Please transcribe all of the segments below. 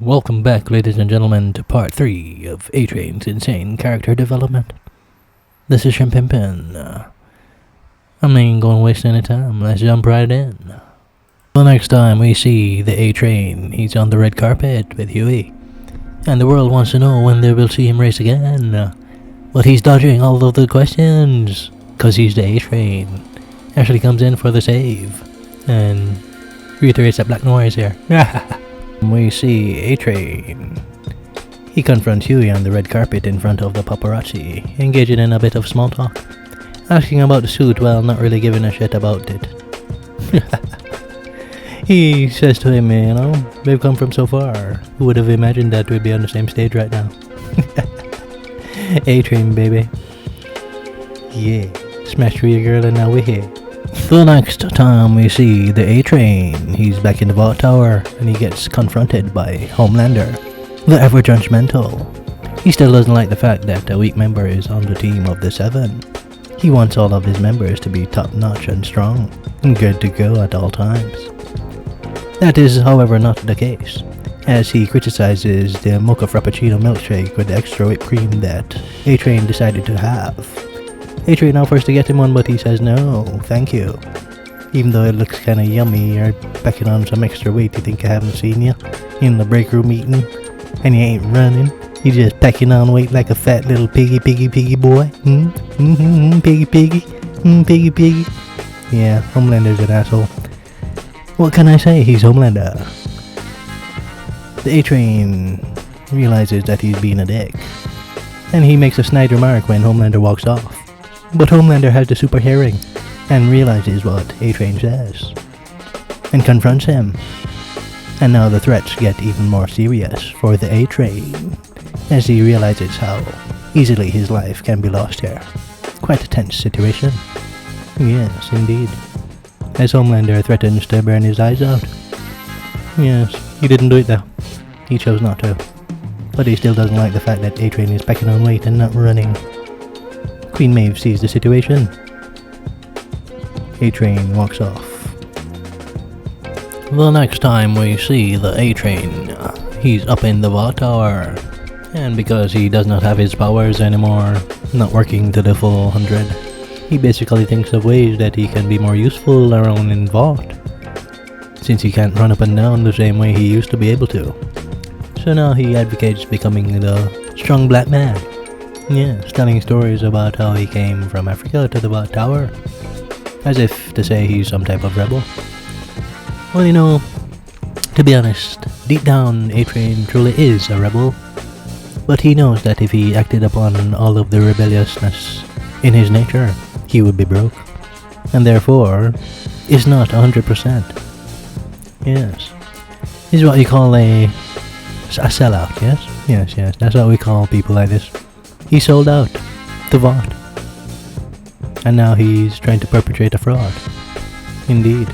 Welcome back, ladies and gentlemen, to part 3 of A-Train's insane character development. This is Shimpimpin. I'm not even going to waste any time, let's jump right in. The next time we see the A-Train, he's on the red carpet with Huey. And the world wants to know when they will see him race again. But he's dodging all of the questions, cause he's the A-Train. Actually comes in for the save, and reiterates that black noise here. We see A-Train. He confronts Huey on the red carpet in front of the paparazzi, engaging in a bit of small talk, asking about the suit while not really giving a shit about it. He says to him, they've come from so far. Who would have imagined that we'd be on the same stage right now? A-Train, baby. Yeah, smashed for your girl and now we're here. The next time we see the A-Train, he's back in the vault tower and he gets confronted by Homelander, the ever judgmental. He still doesn't like the fact that a weak member is on the team of the 7. He wants all of his members to be top-notch and strong, and good to go at all times. That is, however, not the case, as he criticizes the mocha frappuccino milkshake with the extra whipped cream that A-Train decided to have. A-Train offers to get him one, but he says no, thank you. Even though it looks kinda yummy, you're packing on some extra weight. You think I haven't seen you in the break room eating, and you ain't running. You just packing on weight like a fat little piggy boy. Piggy. Yeah, Homelander's an asshole. What can I say? He's Homelander. The A-Train realizes that he's being a dick, and he makes a snide remark when Homelander walks off. But Homelander has the super hearing and realizes what A-Train says and confronts him. And now the threats get even more serious for the A-Train as he realizes how easily his life can be lost here. Quite a tense situation. Yes, indeed. As Homelander threatens to burn his eyes out. Yes, he didn't do it though. He chose not to. But he still doesn't like the fact that A-Train is packing on weight and not running. Queen Maeve sees the situation. A-Train walks off. The next time we see the A-Train, he's up in the vault tower. And because he does not have his powers anymore, not working to the full 100, he basically thinks of ways that he can be more useful around in vault, since he can't run up and down the same way he used to be able to. So now he advocates becoming the strong black man. Yes, telling stories about how he came from Africa to the vault tower, as if to say he's some type of rebel. Well, to be honest, deep down A-Train truly is a rebel, but he knows that if he acted upon all of the rebelliousness in his nature, he would be broke, and therefore is not 100%. Yes, this is what you call a sellout, yes? Yes, that's what we call people like this. He sold out the vault, and now he's trying to perpetrate a fraud. Indeed.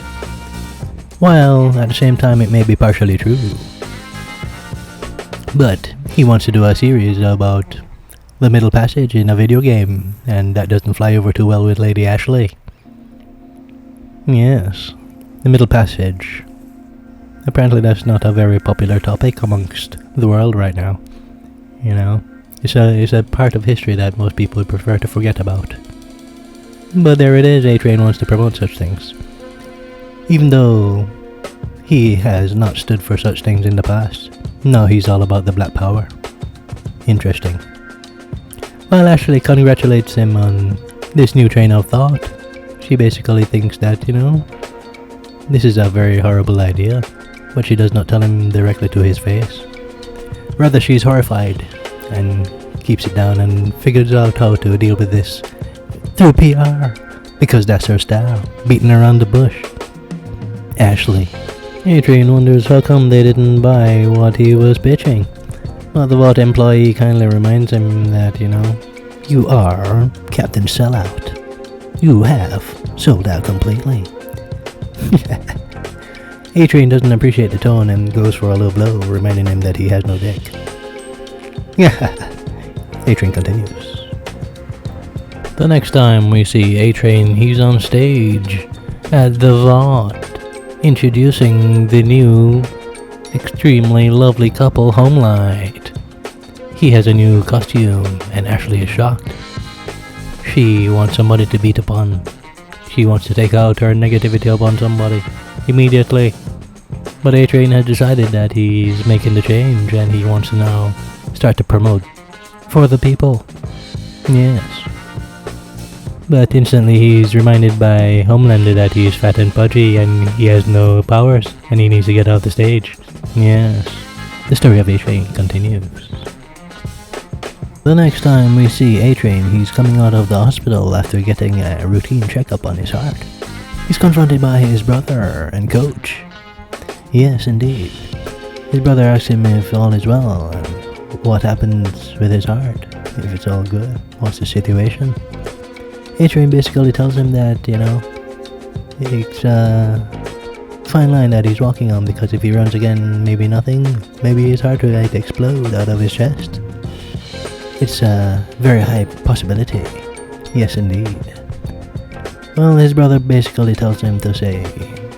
While at the same time it may be partially true. But he wants to do a series about the middle passage in a video game, and that doesn't fly over too well with Lady Ashley. Yes, the middle passage. Apparently that's not a very popular topic amongst the world right now. It's a part of history that most people would prefer to forget about. But there it is, A-Train wants to promote such things. Even though he has not stood for such things in the past, now he's all about the black power. Interesting. Well, Ashley congratulates him on this new train of thought. She basically thinks that, this is a very horrible idea, but she does not tell him directly to his face. Rather, she's horrified and keeps it down and figures out how to deal with this through PR, because that's her style, beating around the bush. Ashley. A-Train wonders how come they didn't buy what he was pitching. Well, the vault employee kindly reminds him that, you are Captain Sellout. You have sold out completely. A-Train doesn't appreciate the tone and goes for a low blow, reminding him that he has no dick. A-Train continues. The next time we see A-Train, he's on stage at the vault, introducing the new extremely lovely couple Homelight. He has a new costume and Ashley is shocked. She wants somebody to beat upon. She wants to take out her negativity upon somebody immediately. But A-Train has decided that he's making the change and he wants to now start to promote for the people. Yes. But instantly he's reminded by Homelander that he's fat and pudgy and he has no powers and he needs to get off the stage. Yes. The story of A-Train continues. The next time we see A-Train, he's coming out of the hospital after getting a routine checkup on his heart. He's confronted by his brother and coach. Yes, indeed. His brother asks him if all is well and what happens with his heart, if it's all good, what's the situation. A-Train basically tells him that, it's a fine line that he's walking on, because if he runs again, maybe nothing, maybe his heart will explode out of his chest. It's a very high possibility. Yes, indeed. Well, his brother basically tells him to say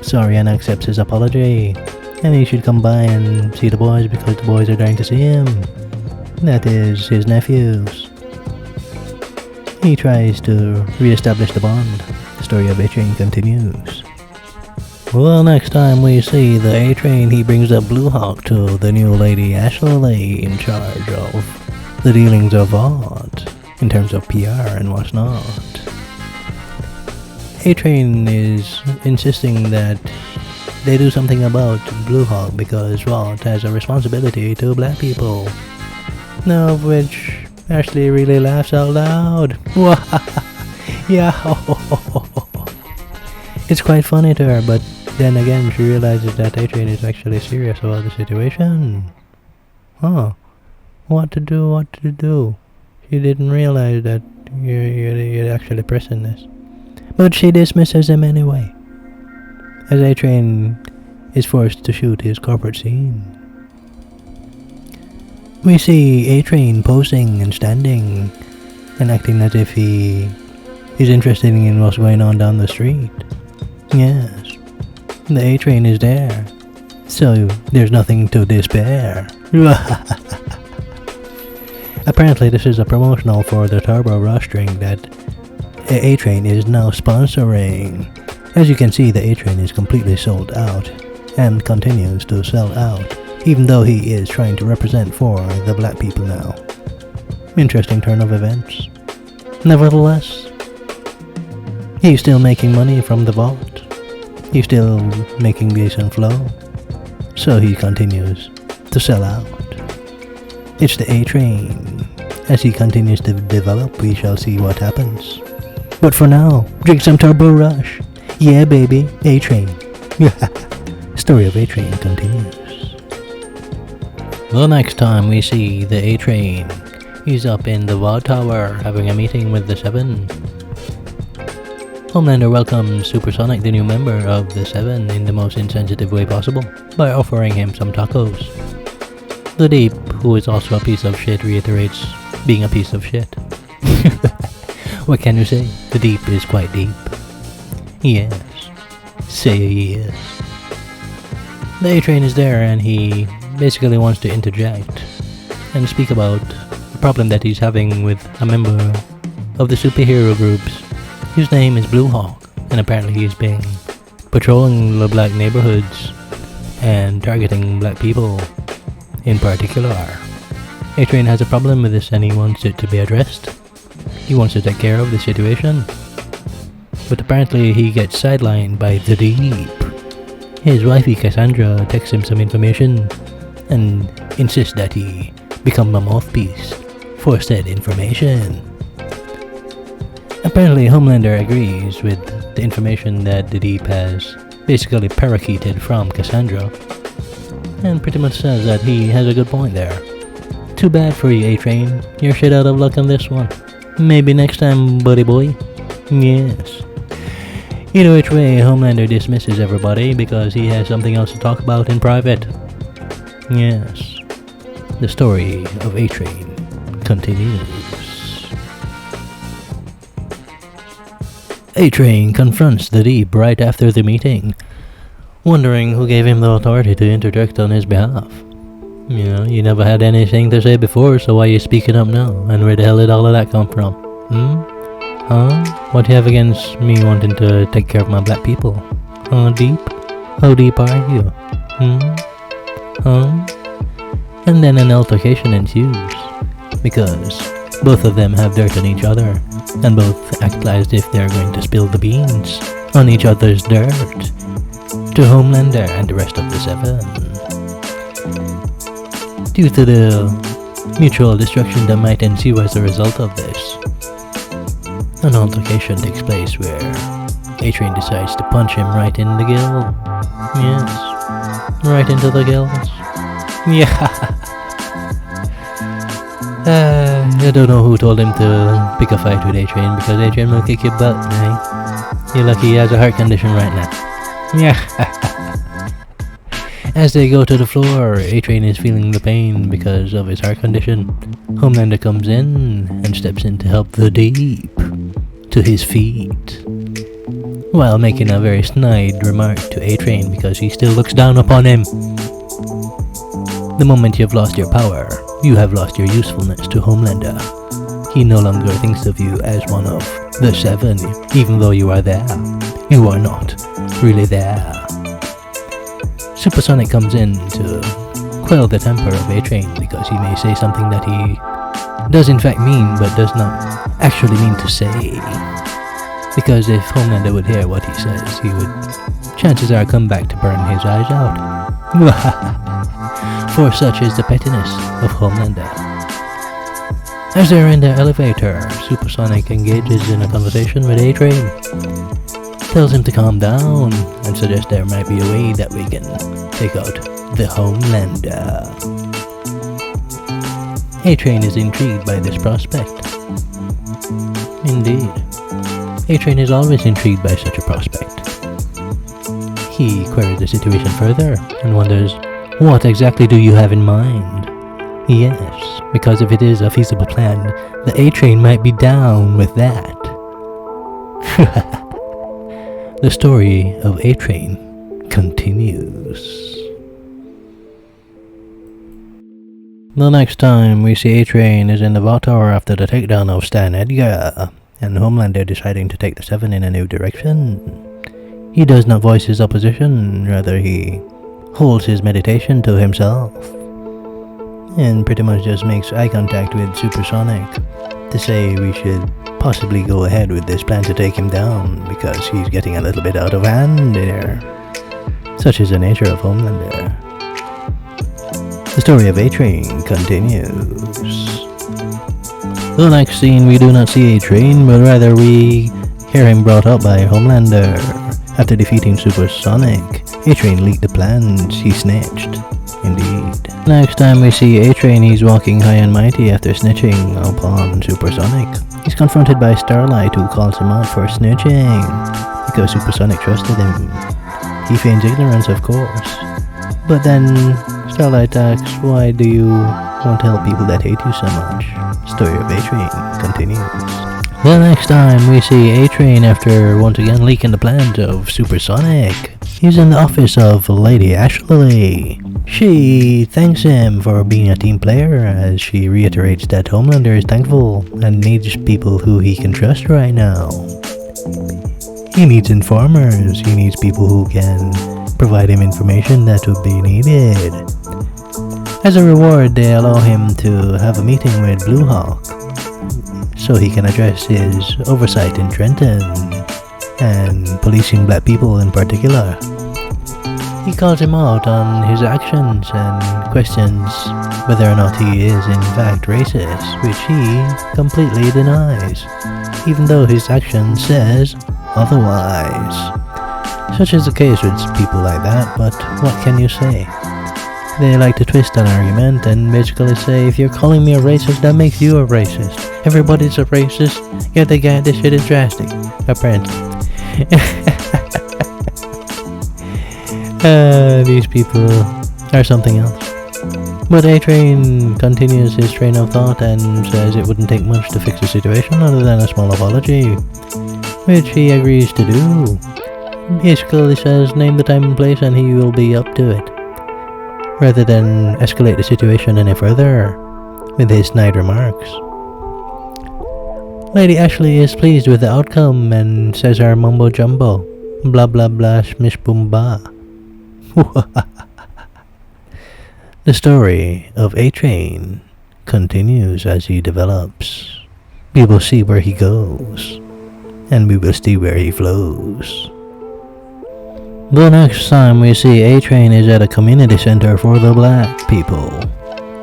sorry and accepts his apology, and he should come by and see the boys because the boys are dying to see him. That is his nephews. He tries to re-establish the bond. The story of A-Train continues. Well, next time we see the A-Train, he brings up Blue Hawk to the new lady Ashley in charge of the dealings of Vought in terms of PR and what's not. A-Train is insisting that they do something about Blue Hawk because Vought has a responsibility to black people. Now of which Ashley really laughs out loud. Yeah. It's quite funny to her, but then again she realizes that A-Train is actually serious about the situation. What to do? She didn't realize that you're actually pressing this. But she dismisses him anyway, as A-Train is forced to shoot his corporate scene. We see A-Train posing and standing and acting as if he is interested in what's going on down the street. Yes, the A-Train is there, so there's nothing to despair. Apparently this is a promotional for the Turbo Rush drink that A-Train is now sponsoring. As you can see, the A-Train is completely sold out and continues to sell out, even though he is trying to represent for the black people now. Interesting turn of events. Nevertheless, he's still making money from the vault. He's still making decent flow, so he continues to sell out. It's the A-Train. As he continues to develop, we shall see what happens. But for now, drink some Turbo Rush. Yeah, baby, A-Train. Story of A-Train continues. The next time we see the A-Train, he's up in the Vault Tower having a meeting with the Seven. Homelander welcomes Supersonic, the new member of the Seven, in the most insensitive way possible by offering him some tacos. The Deep, who is also a piece of shit, reiterates being a piece of shit. What can you say? The Deep is quite deep. Yes. Say yes. The A-Train is there and he basically wants to interject and speak about the problem that he's having with a member of the superhero groups. His name is Blue Hawk, and apparently he's been patrolling the black neighborhoods and targeting black people in particular. A-Train has a problem with this and he wants it to be addressed. He wants to take care of the situation. But apparently he gets sidelined by the Deep. His wifey Cassandra texts him some information and insists that he become a mouthpiece for said information. Apparently Homelander agrees with the information that the Deep has basically parakeeted from Cassandra, and pretty much says that he has a good point there. Too bad for you, A-Train. You're shit out of luck on this one. Maybe next time, buddy boy. Yes. Either which way, Homelander dismisses everybody because he has something else to talk about in private. Yes. The story of A-Train continues. A-Train confronts the Deep right after the meeting. wondering who gave him the authority to interject on his behalf. You know, you never had anything to say before, so why are you speaking up now? And where the hell did all of that come from? Huh? What do you have against me wanting to take care of my black people? Deep? How deep are you? Huh? And then an altercation ensues, because both of them have dirt on each other, and both act as if they're going to spill the beans on each other's dirt to Homelander and the rest of the Seven. Due to the mutual destruction that might ensue as a result of this, an altercation takes place where A-Train decides to punch him right in the gill. Yes, right into the gills. Yeah. I don't know who told him to pick a fight with A-Train, because A-Train will kick your butt, eh? You're lucky he has a heart condition right now. Yeah. As they go to the floor, A-Train is feeling the pain because of his heart condition. Homelander comes in and steps in to help the Deep to his feet, while making a very snide remark to A-Train because he still looks down upon him. The moment you've lost your power, you have lost your usefulness to Homelander. He no longer thinks of you as one of the Seven, even though you are there. You are not really there. Supersonic comes in to quell the temper of A-Train because he may say something that he does in fact mean but does not actually mean to say. Because if Homelander would hear what he says, he would, chances are, come back to burn his eyes out. For such is the pettiness of Homelander. As they're in the elevator, Supersonic engages in a conversation with A-Train, tells him to calm down, and suggests there might be a way that we can take out the Homelander. A-Train is intrigued by this prospect. Indeed, A-Train is always intrigued by such a prospect. He queries the situation further and wonders, what exactly do you have in mind? Yes, because if it is a feasible plan, the A-Train might be down with that. The story of A-Train continues. The next time we see A-Train is in the Vault Tower after the takedown of Stan Edgar, and Homelander deciding to take the Seven in a new direction. He does not voice his opposition, rather he holds his meditation to himself, and pretty much just makes eye contact with Supersonic to say we should possibly go ahead with this plan to take him down, because he's getting a little bit out of hand there. Such is the nature of Homelander. The story of A-Train continues. The next scene, we do not see A-Train, but rather we hear him brought up by Homelander. After defeating Supersonic, A-Train leaked the plans he snitched. Indeed. Next time we see A-Train, he's walking high and mighty after snitching upon Supersonic. He's confronted by Starlight, who calls him out for snitching, because Supersonic trusted him. He feigns ignorance, of course. But then Starlight asks, why do you want to help people that hate you so much? Story of A-Train continues. The next time we see A-Train, after once again leaking the plans of Supersonic, he's in the office of Lady Ashley. She thanks him for being a team player, as she reiterates that Homelander is thankful and needs people who he can trust right now. He needs informers, he needs people who can provide him information that would be needed. As a reward, they allow him to have a meeting with Blue Hawk, so he can address his oversight in Trenton, and policing black people in particular. He calls him out on his actions and questions whether or not he is in fact racist, which he completely denies, even though his action says otherwise. Such is the case with people like that, but what can you say? They like to twist an argument and basically say, if you're calling me a racist, that makes you a racist. Everybody's a racist, yet they get this shit is drastic, apparently. These people are something else. But A-Train continues his train of thought and says it wouldn't take much to fix the situation other than a small apology, which he agrees to do. basically says name the time and place and he will be up to it, rather than escalate the situation any further with his snide remarks. Lady Ashley is pleased with the outcome and says her mumbo jumbo, blah blah blah shmish boom ba. The story of A-Train continues as he develops. We will see where he goes, and we will see where he flows. The next time we see A-Train is at a community center for the black people.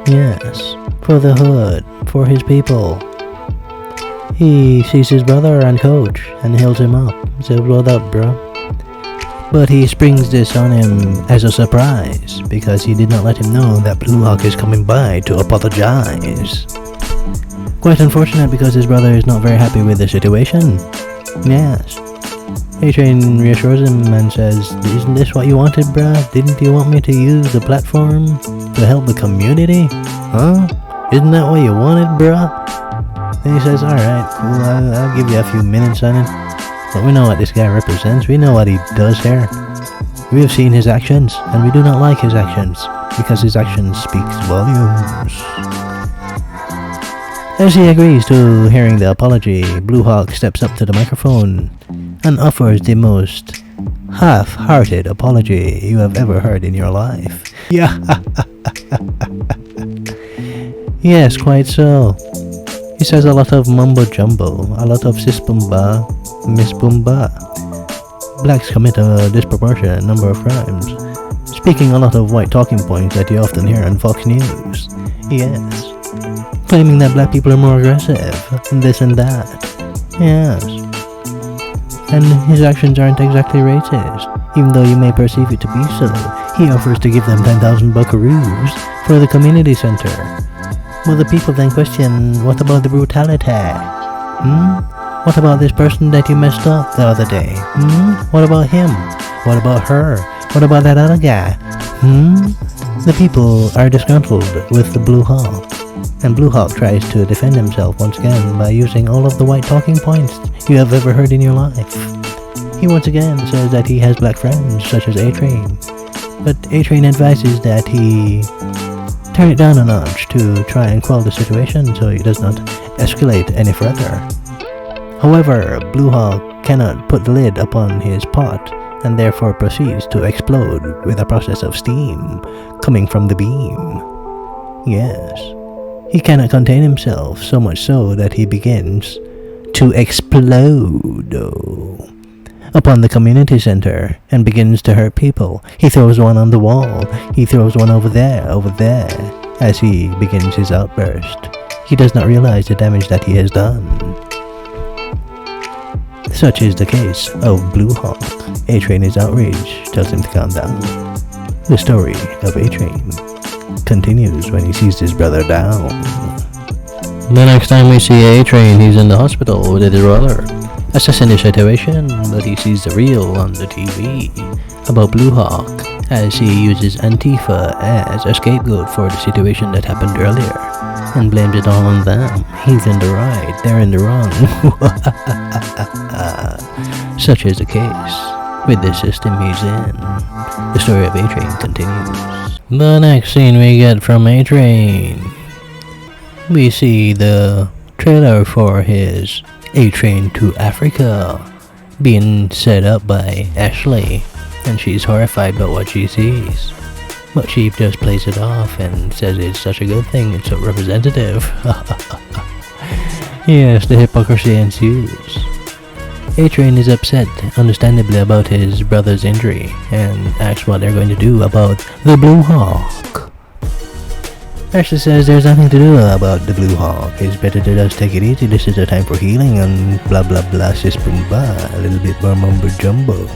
Yes, for the hood, for his people. He sees his brother and coach and hails him up. Says, "What up, bro?" But he springs this on him as a surprise because he did not let him know that Blue Hawk is coming by to apologize. Quite unfortunate because his brother is not very happy with the situation. Yes. A-Train reassures him and says, "Isn't this what you wanted, bruh? Didn't you want me to use the platform to help the community? Huh? Isn't that what you wanted, bruh?" Then he says, "Alright, cool, I'll give you a few minutes on it. But we know what this guy represents. We know what he does here. We have seen his actions, and we do not like his actions, because his actions speaks volumes." As he agrees to hearing the apology, Blue Hawk steps up to the microphone and offers the most half-hearted apology you have ever heard in your life. Yeah. Yes, quite so. He says a lot of mumbo-jumbo, a lot of sis-boomba, miss-boomba. Blacks commit a disproportionate number of crimes, speaking a lot of white talking points that you often hear on Fox News. Yes. Claiming that black people are more aggressive, and this and that. Yes. And his actions aren't exactly racist, even though you may perceive it to be so. He offers to give them 10,000 buckaroos for the community center. Well, the people then question, what about the brutality? What about this person that you messed up the other day? What about him? What about her? What about that other guy? The people are disgruntled with the Blue Hawk, and Blue Hawk tries to defend himself once again by using all of the white talking points you have ever heard in your life. He once again says that he has black friends such as A-Train, but A-Train advises that he turn it down a notch to try and quell the situation so it does not escalate any further. However, Blue Hawk cannot put the lid upon his pot and therefore proceeds to explode with a process of steam coming from the beam. Yes, he cannot contain himself, so much so that he begins to explode upon the community center and begins to hurt people. He throws one on the wall. He throws one over there, as he begins his outburst. He does not realize the damage that he has done. Such is the case of Blue Hawk. A-Train is outraged, tells him to calm down. The story of A-Train continues when he sees his brother down. The next time we see A-Train, he's in the hospital with his brother, assessing the situation, but he sees the reel on the TV about Blue Hawk as he uses Antifa as a scapegoat for the situation that happened earlier and blames it all on them. He's in the right, they're in the wrong. Such is the case with the system he's in. The story of A-Train continues. The next scene we get from A-Train, we see the trailer for his A-Train to Africa being set up by Ashley, and she's horrified by what she sees. But she just plays it off and says it's such a good thing, it's so representative. Yes, the hypocrisy ensues. A-Train is upset, understandably, about his brother's injury, and asks what they're going to do about the Blue Hawk. Ashley says there's nothing to do about the Blue Hawk. It's better to just take it easy. This is a time for healing and blah blah blah sis boom ba. A little bit more mumbo jumbo.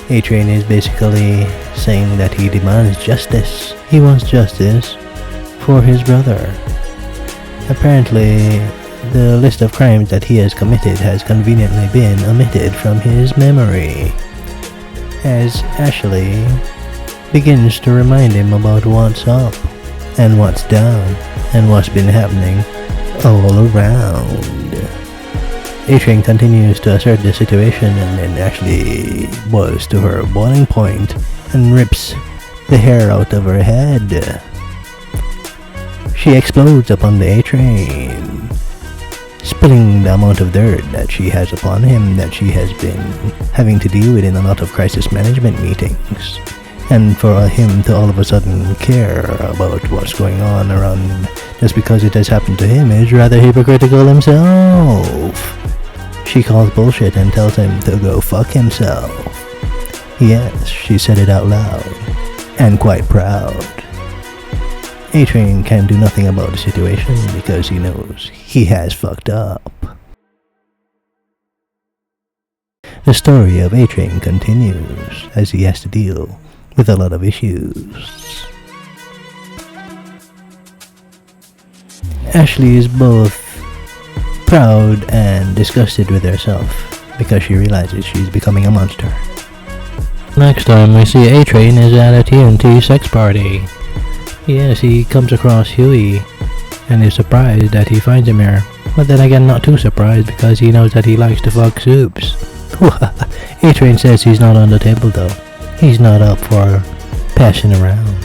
A-Train is basically saying that he demands justice. He wants justice for his brother. Apparently, the list of crimes that he has committed has conveniently been omitted from his memory, as Ashley begins to remind him about what's up and what's down and what's been happening all around. A-Train continues to assert the situation and then actually boils to her boiling point and rips the hair out of her head. She explodes upon the A-Train, spilling the amount of dirt that she has upon him that she has been having to deal with in a lot of crisis management meetings. And for him to all of a sudden care about what's going on around just because it has happened to him is rather hypocritical himself. She calls bullshit and tells him to go fuck himself. Yes, she said it out loud, and quite proud. A-Train can do nothing about the situation because he knows he has fucked up. The story of A-Train continues as he has to deal with a lot of issues. Ashley is both proud and disgusted with herself because she realizes she's becoming a monster. Next time we see A-Train is at a TNT sex party. Yes, he comes across Huey and is surprised that he finds him here. But then again, not too surprised because he knows that he likes to fuck soups. A-Train says he's not on the table though. He's not up for passing around.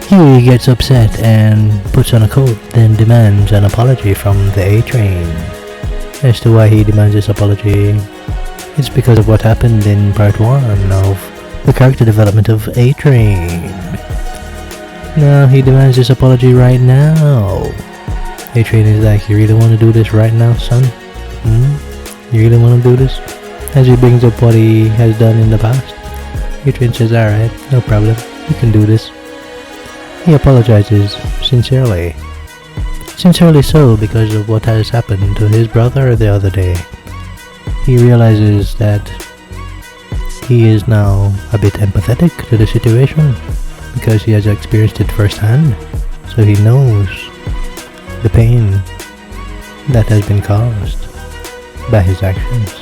Huey gets upset and puts on a coat, then demands an apology from the A-Train. As to why he demands this apology, it's because of what happened in part 1 of the character development of A-Train. Now he demands this apology right now. A-Train is like, you really want to do this right now, son? You really want to do this? As he brings up what he has done in the past. A-Train says, alright, no problem, you can do this. He apologizes sincerely. Sincerely so because of what has happened to his brother the other day. He realizes that he is now a bit empathetic to the situation because he has experienced it firsthand. So he knows the pain that has been caused by his actions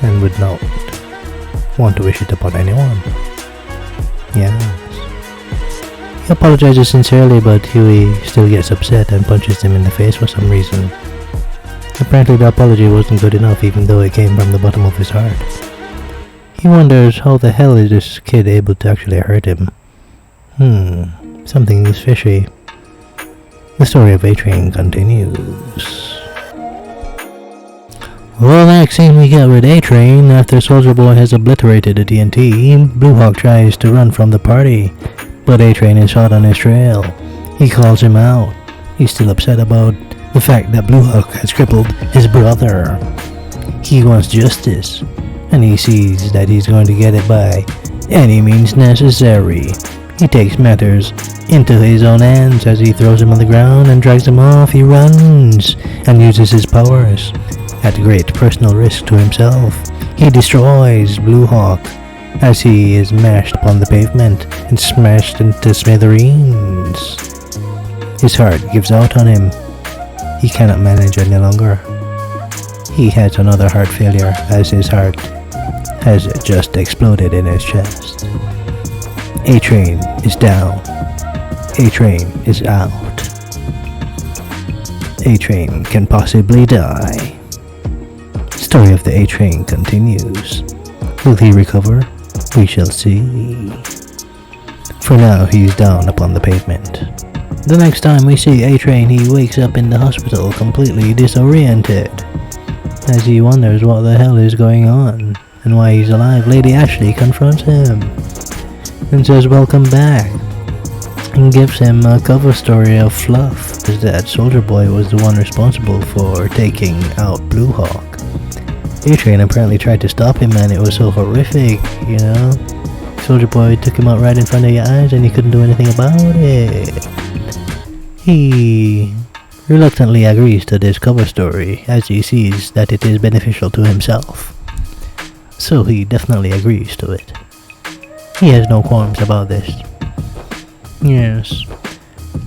and would not want to wish it upon anyone. Yes. He apologizes sincerely, but Huey still gets upset and punches him in the face for some reason. Apparently the apology wasn't good enough even though it came from the bottom of his heart. He wonders how the hell is this kid able to actually hurt him. Something is fishy. The story of A-Train continues. Well, next scene we get with A-Train. After Soldier Boy has obliterated the TNT, Blue Hawk tries to run from the party, but A-Train is hot on his trail. He calls him out. He's still upset about the fact that Blue Hawk has crippled his brother. He wants justice, and he sees that he's going to get it by any means necessary. He takes matters into his own hands as he throws him on the ground and drags him off. He runs and uses his powers at great personal risk to himself. He destroys Blue Hawk as he is mashed upon the pavement and smashed into smithereens. His heart gives out on him. He cannot manage any longer. He has another heart failure as his heart has just exploded in his chest. A-Train is down. A-Train is out. A-Train can possibly die. Story of the A-Train continues. Will he recover? We shall see. For now, he's down upon the pavement. The next time we see A-Train, he wakes up in the hospital completely disoriented. As he wonders what the hell is going on and why he's alive, Lady Ashley confronts him and says welcome back and gives him a cover story of fluff, because that Soldier Boy was the one responsible for taking out Blue Hawk. A-Train apparently tried to stop him and it was so horrific, you know. Soldier Boy took him out right in front of your eyes and he couldn't do anything about it. He reluctantly agrees to this cover story as he sees that it is beneficial to himself. So he definitely agrees to it. He has no qualms about this. Yes.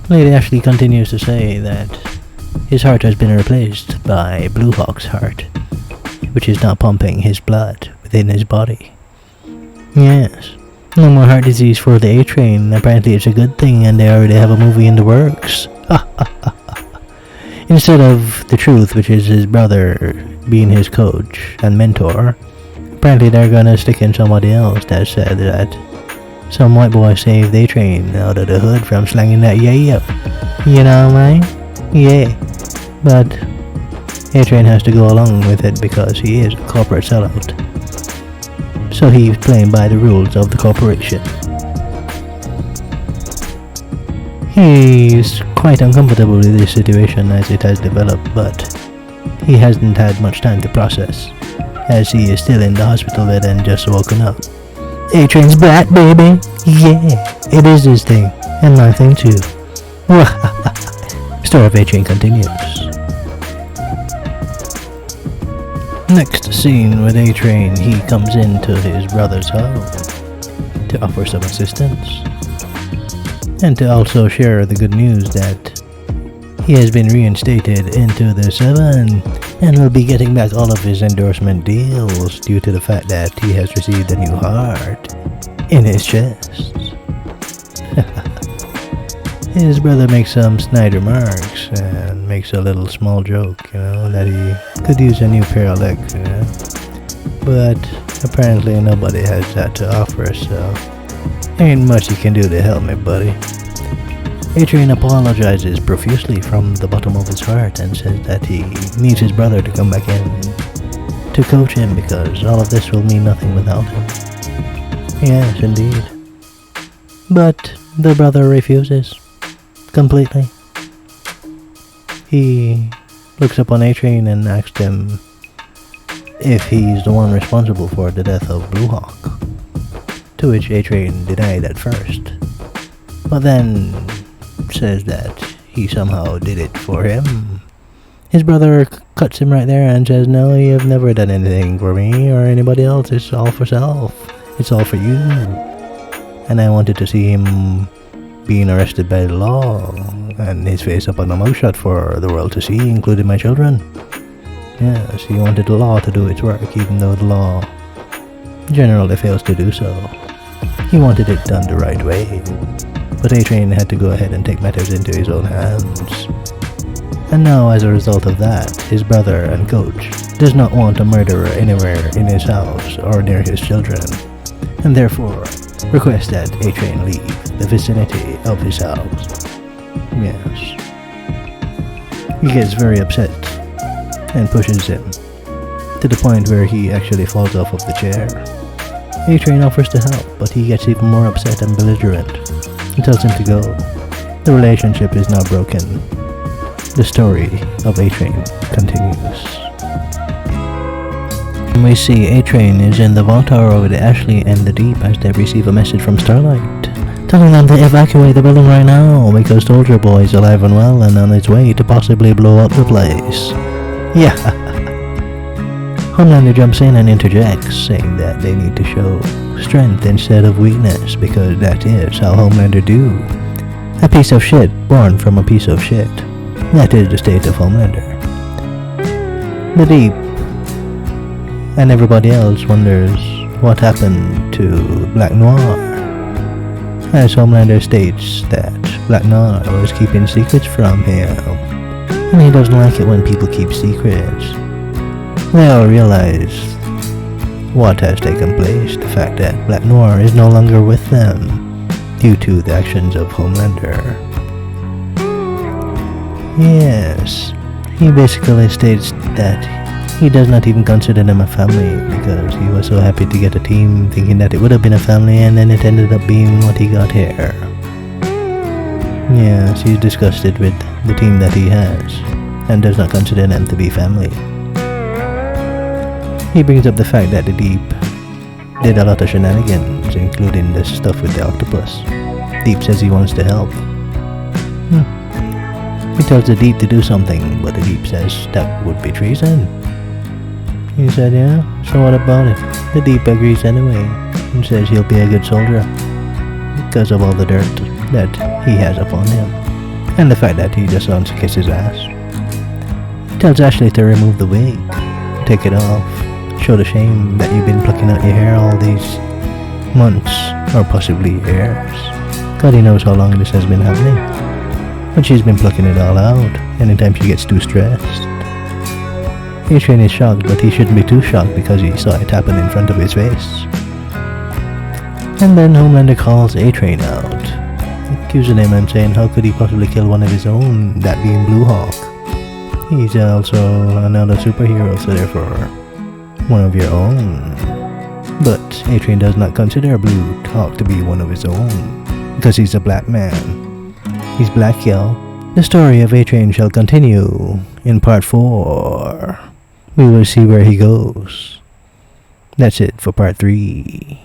Lady Ashley continues to say that his heart has been replaced by Blue Hawk's heart, which is now pumping his blood within his body. Yes. No more heart disease for the A-Train. Apparently it's a good thing and they already have a movie in the works. Instead of the truth, which is his brother being his coach and mentor, apparently they're gonna stick in somebody else that said that some white boy saved A-Train out of the hood from slanging that yeah. You know what I mean? Yeah. But A-Train has to go along with it because he is a corporate sellout. So he's playing by the rules of the corporation. He's quite uncomfortable with this situation as it has developed, but he hasn't had much time to process, as he is still in the hospital bed and just woken up. A-Train's back, baby! Yeah, it is his thing, and my thing too. Story of A-Train continues. Next scene with A-Train, he comes into his brother's home to offer some assistance, and to also share the good news that he has been reinstated into the 7 and will be getting back all of his endorsement deals due to the fact that he has received a new heart in his chest. His brother makes some snide remarks and makes a little small joke, that he could use a new pair of legs, But apparently nobody has that to offer, so ain't much you can do to help me, buddy. A-Train apologizes profusely from the bottom of his heart and says that he needs his brother to come back in to coach him because all of this will mean nothing without him. Yes, indeed. But the brother refuses. Completely. He looks upon A-Train and asks him if he's the one responsible for the death of Blue Hawk. To which A-Train denied at first, but then says that he somehow did it for him. His brother cuts him right there and says, "No, you've never done anything for me or anybody else. It's all for self. It's all for you." And I wanted to see him being arrested by the law and his face up on a mugshot for the world to see, including my children. Yes, he wanted the law to do its work, even though the law generally fails to do so. He wanted it done the right way, but A-Train had to go ahead and take matters into his own hands. And now, as a result of that, his brother and coach does not want a murderer anywhere in his house or near his children, and therefore requests that A-Train leave the vicinity of his house. Yes. He gets very upset and pushes him to the point where he actually falls off of the chair. A-Train offers to help, but he gets even more upset and belligerent and tells him to go. The relationship is now broken. The story of A-Train continues. We see A-Train is in the vault tower with Ashley and the Deep as they receive a message from Starlight, telling them to evacuate the building right now because Soldier Boy is alive and well and on his way to possibly blow up the place. Yeah. Homelander jumps in and interjects, saying that they need to show strength instead of weakness because that is how Homelander do. A piece of shit born from a piece of shit. That is the state of Homelander. The Deep and everybody else wonders what happened to Black Noir, as Homelander states that Black Noir was keeping secrets from him, and he doesn't like it when people keep secrets. They all realize what has taken place, the fact that Black Noir is no longer with them due to the actions of Homelander. Yes, he basically states that he does not even consider them a family because he was so happy to get a team, thinking that it would have been a family, and then it ended up being what he got here. Yes, he's disgusted with the team that he has and does not consider them to be family. He brings up the fact that the Deep did a lot of shenanigans, including the stuff with the octopus. Deep says he wants to help. He tells the Deep to do something, but the Deep says that would be treason. He said, yeah, so what about it? The Deep agrees anyway, and says he'll be a good soldier, because of all the dirt that he has upon him, and the fact that he just wants to kiss his ass. He tells Ashley to remove the wig, take it off, show the shame that you've been plucking out your hair all these months, or possibly years. God, he knows how long this has been happening. but she's been plucking it all out anytime she gets too stressed. A-Train is shocked, but he shouldn't be too shocked because he saw it happen in front of his face. And then Homelander calls A-Train out, accusing him and saying how could he possibly kill one of his own, that being Blue Hawk. He's also another superhero, so therefore one of your own. But A-Train does not consider Blue Hawk to be one of his own, because he's a black man. He's black, y'all. The story of A-Train shall continue in part 4. We will see where he goes. That's it for part 3.